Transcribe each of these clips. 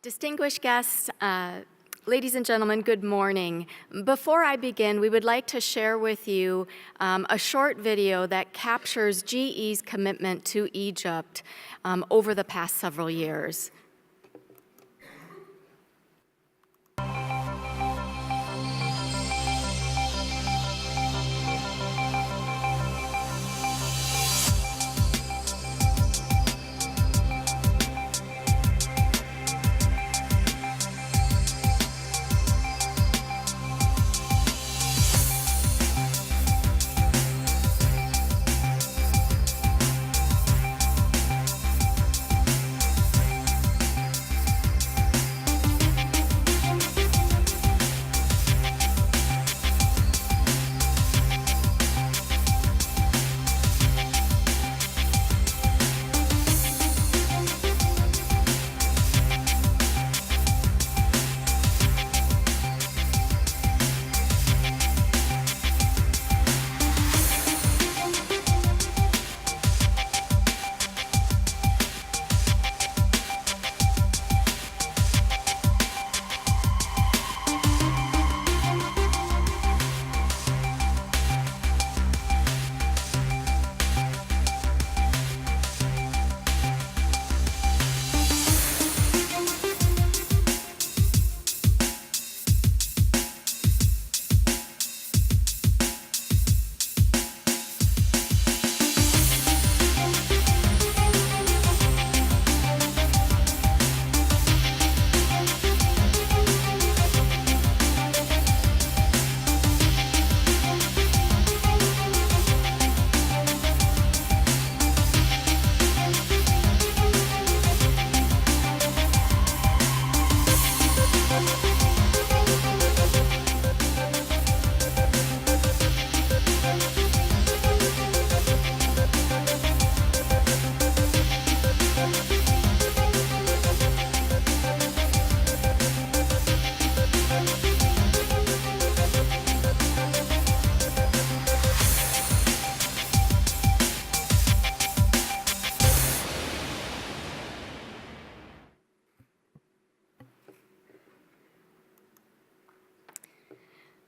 Distinguished guests, ladies and gentlemen, good morning. Before I begin, we would like to share with you a short video that captures GE's commitment to Egypt over the past several years.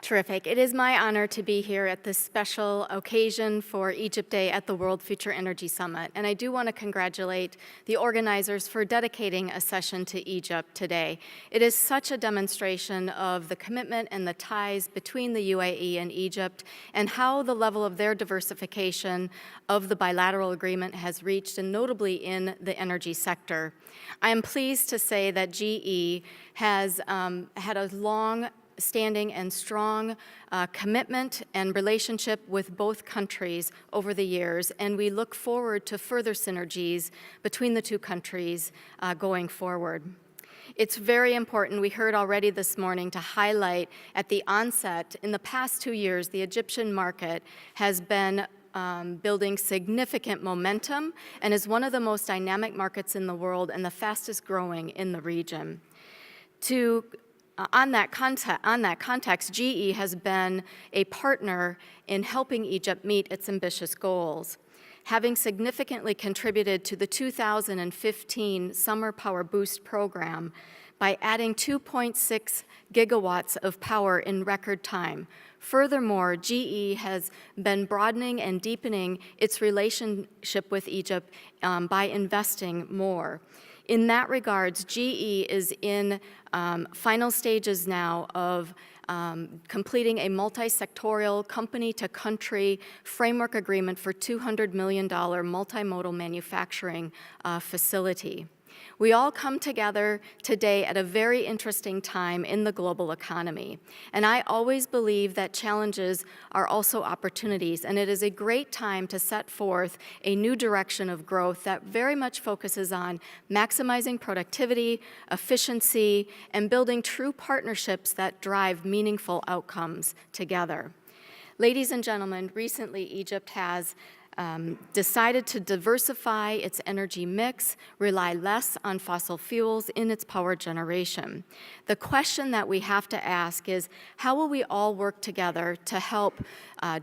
Terrific. It is my honor to be here at this special occasion for Egypt Day at the World Future Energy Summit. And I do want to congratulate the organizers for dedicating a session to Egypt today. It is such a demonstration of the commitment and the ties between the UAE and Egypt and how the level of their diversification of the bilateral agreement has reached, and notably in the energy sector. I am pleased to say that GE has had a long-standing and strong commitment and relationship with both countries over the years, and we look forward to further synergies between the two countries going forward. It's very important, we heard already this morning, to highlight at the onset, in the past 2 years, the Egyptian market has been building significant momentum and is one of the most dynamic markets in the world and the fastest growing in the region. On that context, GE has been a partner in helping Egypt meet its ambitious goals. Having significantly contributed to the 2015 Summer Power Boost program by adding 2.6 gigawatts of power in record time. Furthermore, GE has been broadening and deepening its relationship with Egypt by investing more. In that regards, GE is in final stages now of completing a multi-sectorial company-to-country framework agreement for $200 million multimodal manufacturing facility. We all come together today at a very interesting time in the global economy. And I always believe that challenges are also opportunities, and it is a great time to set forth a new direction of growth that very much focuses on maximizing productivity, efficiency, and building true partnerships that drive meaningful outcomes together. Ladies and gentlemen, recently Egypt has decided to diversify its energy mix, rely less on fossil fuels in its power generation. The question that we have to ask is, how will we all work together to help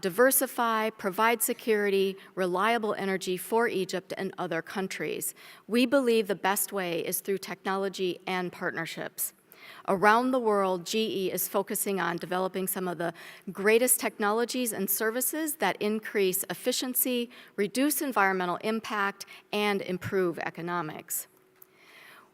diversify, provide security, reliable energy for Egypt and other countries? We believe the best way is through technology and partnerships. Around the world, GE is focusing on developing some of the greatest technologies and services that increase efficiency, reduce environmental impact, and improve economics.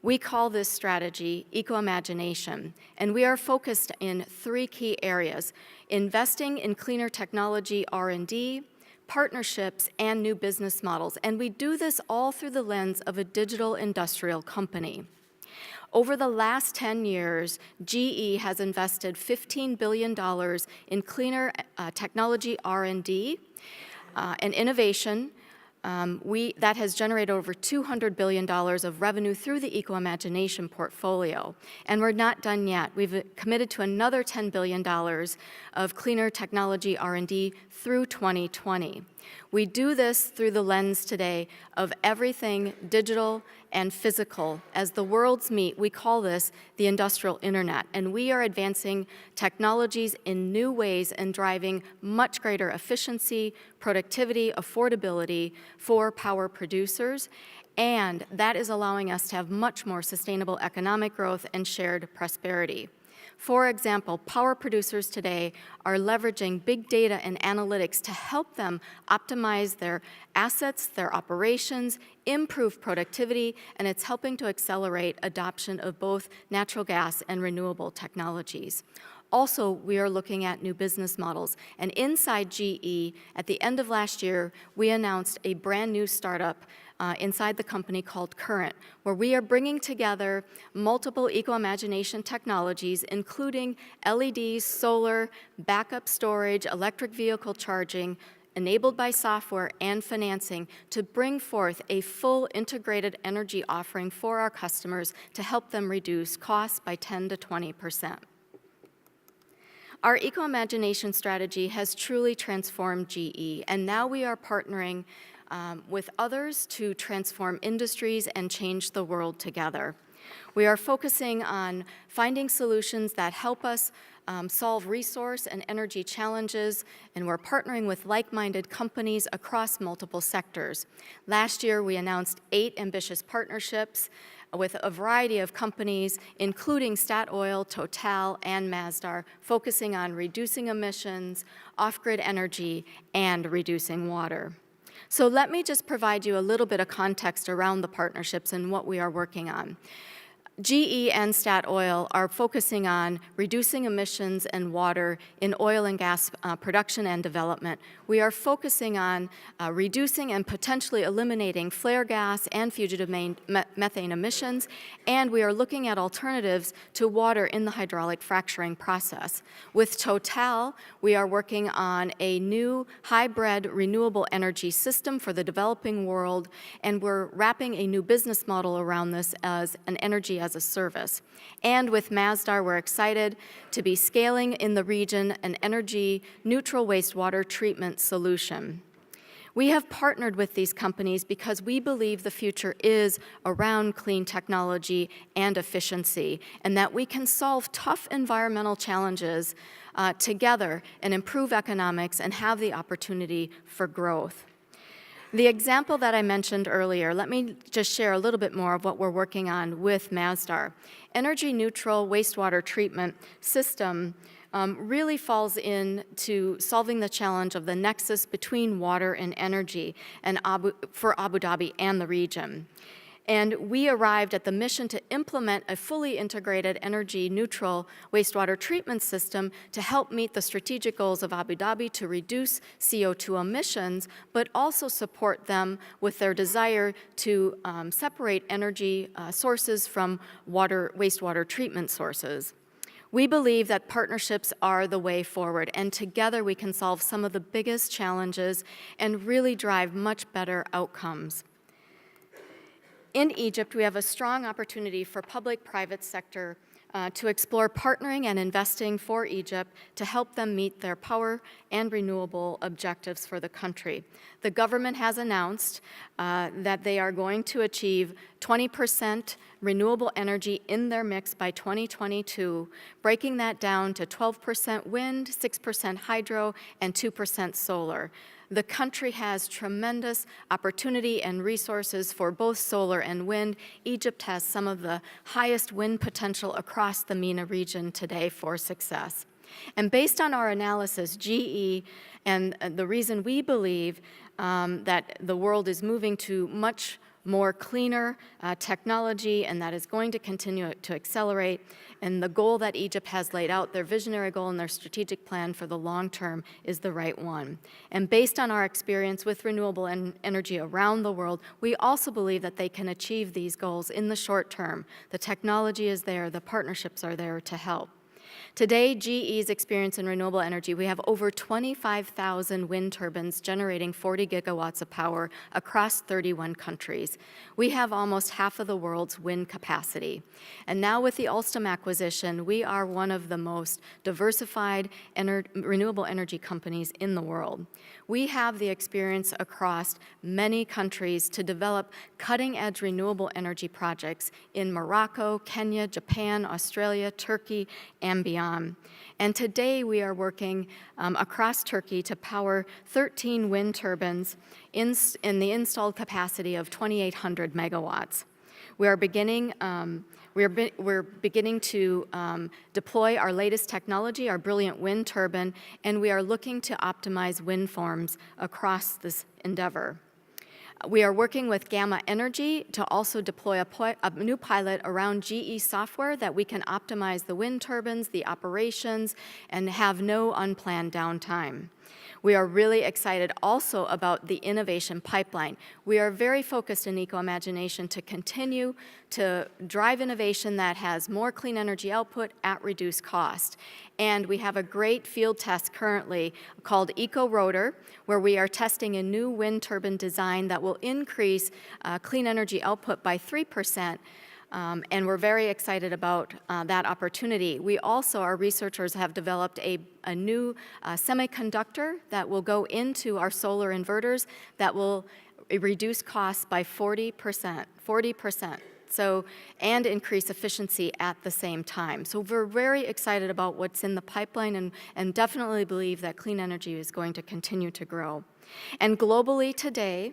We call this strategy Eco-Imagination, and we are focused in 3 key areas: investing in cleaner technology R&D, partnerships, and new business models. And we do this all through the lens of a digital industrial company. Over the last 10 years, GE has invested $15 billion in cleaner technology R&D and innovation. That has generated over $200 billion of revenue through the Eco-Imagination portfolio. And we're not done yet. We've committed to another $10 billion of cleaner technology R&D through 2020. We do this through the lens today of everything digital and physical. As the worlds meet, we call this the industrial internet, and we are advancing technologies in new ways and driving much greater efficiency, productivity, affordability for power producers, and that is allowing us to have much more sustainable economic growth and shared prosperity. For example, power producers today are leveraging big data and analytics to help them optimize their assets, their operations, improve productivity, and it's helping to accelerate adoption of both natural gas and renewable technologies. Also, we are looking at new business models. And inside GE, at the end of last year, we announced a brand new startup inside the company called Current, where we are bringing together multiple Eco-Imagination technologies, including LEDs, solar, backup storage, electric vehicle charging, enabled by software and financing, to bring forth a full integrated energy offering for our customers to help them reduce costs by 10 to 20%. Our Eco-Imagination strategy has truly transformed GE, and now we are partnering with others to transform industries and change the world together. We are focusing on finding solutions that help us solve resource and energy challenges, and we're partnering with like-minded companies across multiple sectors. Last year, we announced 8 ambitious partnerships with a variety of companies, including Statoil, Total, and Masdar, focusing on reducing emissions, off-grid energy, and reducing water. So let me just provide you a little bit of context around the partnerships and what we are working on. GE and Statoil are focusing on reducing emissions and water in oil and gas production and development. We are focusing on reducing and potentially eliminating flare gas and fugitive methane emissions, and we are looking at alternatives to water in the hydraulic fracturing process. With Total, we are working on a new hybrid renewable energy system for the developing world, and we're wrapping a new business model around this as an energy as a service. And with Masdar, we're excited to be scaling in the region an energy-neutral wastewater treatment solution. We have partnered with these companies because we believe the future is around clean technology and efficiency, and that we can solve tough environmental challenges together and improve economics and have the opportunity for growth. The example that I mentioned earlier, let me just share a little bit more of what we're working on with Masdar. Energy-neutral wastewater treatment system really falls into solving the challenge of the nexus between water and energy for Abu Dhabi and the region. And we arrived at the mission to implement a fully integrated energy-neutral wastewater treatment system to help meet the strategic goals of Abu Dhabi to reduce CO2 emissions, but also support them with their desire to separate energy sources from wastewater treatment sources. We believe that partnerships are the way forward, and together we can solve some of the biggest challenges and really drive much better outcomes. In Egypt, we have a strong opportunity for public-private sector to explore partnering and investing for Egypt to help them meet their power and renewable objectives for the country. The government has announced that they are going to achieve 20% renewable energy in their mix by 2022, breaking that down to 12% wind, 6% hydro, and 2% solar. The country has tremendous opportunity and resources for both solar and wind. Egypt has some of the highest wind potential across the MENA region today for success. And based on our analysis, GE, and the reason we believe that the world is moving to much more cleaner technology, and that is going to continue to accelerate. And the goal that Egypt has laid out, their visionary goal and their strategic plan for the long term, is the right one. And based on our experience with renewable energy around the world, we also believe that they can achieve these goals in the short term. The technology is there, the partnerships are there to help. Today, GE's experience in renewable energy, we have over 25,000 wind turbines generating 40 gigawatts of power across 31 countries. We have almost half of the world's wind capacity. And now with the Alstom acquisition, we are one of the most diversified renewable energy companies in the world. We have the experience across many countries to develop cutting-edge renewable energy projects in Morocco, Kenya, Japan, Australia, Turkey, and beyond. And today we are working across Turkey to power 13 wind turbines in the installed capacity of 2,800 megawatts. We are beginning we're beginning to deploy our latest technology, our Brilliant Wind turbine, and we are looking to optimize wind farms across this endeavor. We are working with Gamma Energy to also deploy a new pilot around GE software that we can optimize the wind turbines, the operations, and have no unplanned downtime. We are really excited also about the innovation pipeline. We are very focused in Eco-Imagination to continue to drive innovation that has more clean energy output at reduced cost. And we have a great field test currently called Eco-Rotor, where we are testing a new wind turbine design that will increase clean energy output by 3%. And we're very excited about that opportunity. We also, our researchers have developed a new semiconductor that will go into our solar inverters that will reduce costs by 40%. So, and increase efficiency at the same time. So we're very excited about what's in the pipeline and definitely believe that clean energy is going to continue to grow. And globally today,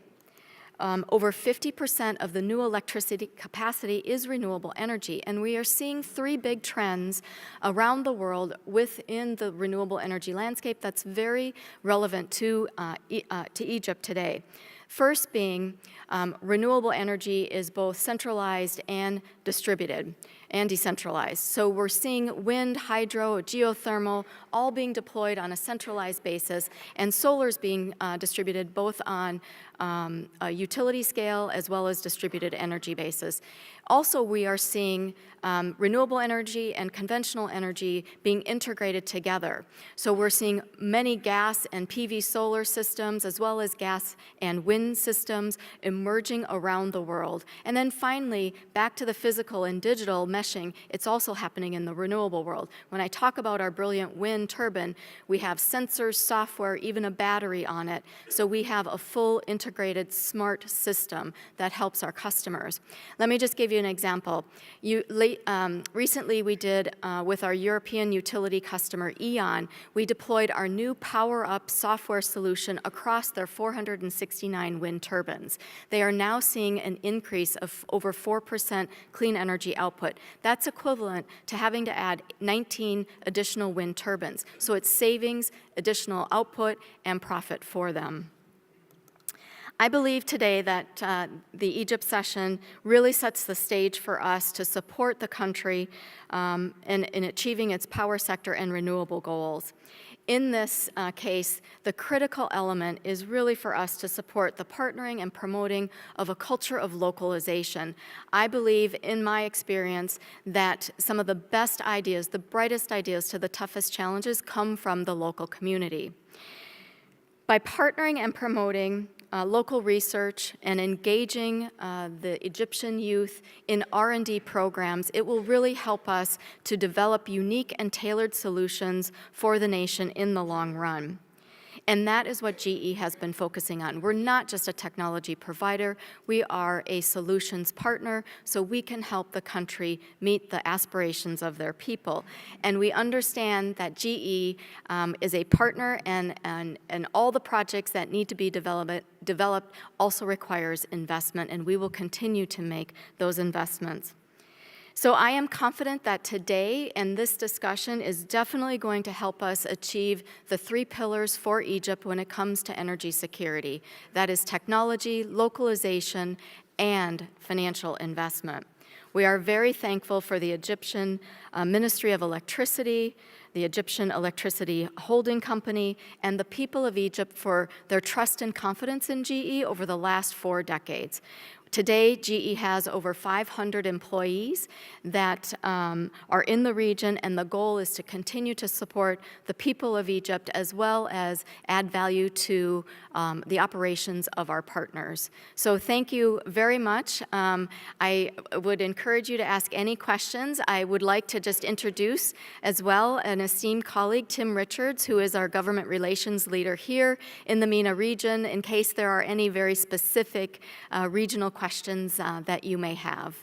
over 50% of the new electricity capacity is renewable energy, and we are seeing three big trends around the world within the renewable energy landscape that's very relevant to Egypt today. First being, renewable energy is both centralized and distributed and decentralized. So we're seeing wind, hydro, geothermal, all being deployed on a centralized basis, and solar's being distributed both on a utility scale as well as distributed energy basis. Also, we are seeing renewable energy and conventional energy being integrated together. So we're seeing many gas and PV solar systems as well as gas and wind systems emerging around the world. And then finally, back to the physical and digital meshing, it's also happening in the renewable world. When I talk about our Brilliant Wind turbine, we have sensors, software, even a battery on it. So we have a full integrated smart system that helps our customers. Let me just give you an example. Recently we did, with our European utility customer E.ON, we deployed our new PowerUp software solution across their 469 wind turbines. They are now seeing an increase of over 4% clean energy output. That's equivalent to having to add 19 additional wind turbines. So it's savings, additional output, and profit for them. I believe today that the Egypt session really sets the stage for us to support the country in achieving its power sector and renewable goals. In this case, the critical element is really for us to support the partnering and promoting of a culture of localization. I believe, in my experience, that some of the best ideas, the brightest ideas to the toughest challenges come from the local community. By partnering and promoting local research and engaging the Egyptian youth in R&D programs, it will really help us to develop unique and tailored solutions for the nation in the long run. And that is what GE has been focusing on. We're not just a technology provider, we are a solutions partner, so we can help the country meet the aspirations of their people. And we understand that GE is a partner, and all the projects that need to be developed also requires investment, and we will continue to make those investments. So I am confident that today and this discussion is definitely going to help us achieve the 3 pillars for Egypt when it comes to energy security. That is technology, localization, and financial investment. We are very thankful for the Egyptian Ministry of Electricity, the Egyptian Electricity Holding Company, and the people of Egypt for their trust and confidence in GE over the last 4 decades. Today, GE has over 500 employees that are in the region, and the goal is to continue to support the people of Egypt as well as add value to the operations of our partners. So thank you very much. I would encourage you to ask any questions. I would like to just introduce as well an esteemed colleague, Tim Richards, who is our government relations leader here in the MENA region, in case there are any very specific regional questions that you may have.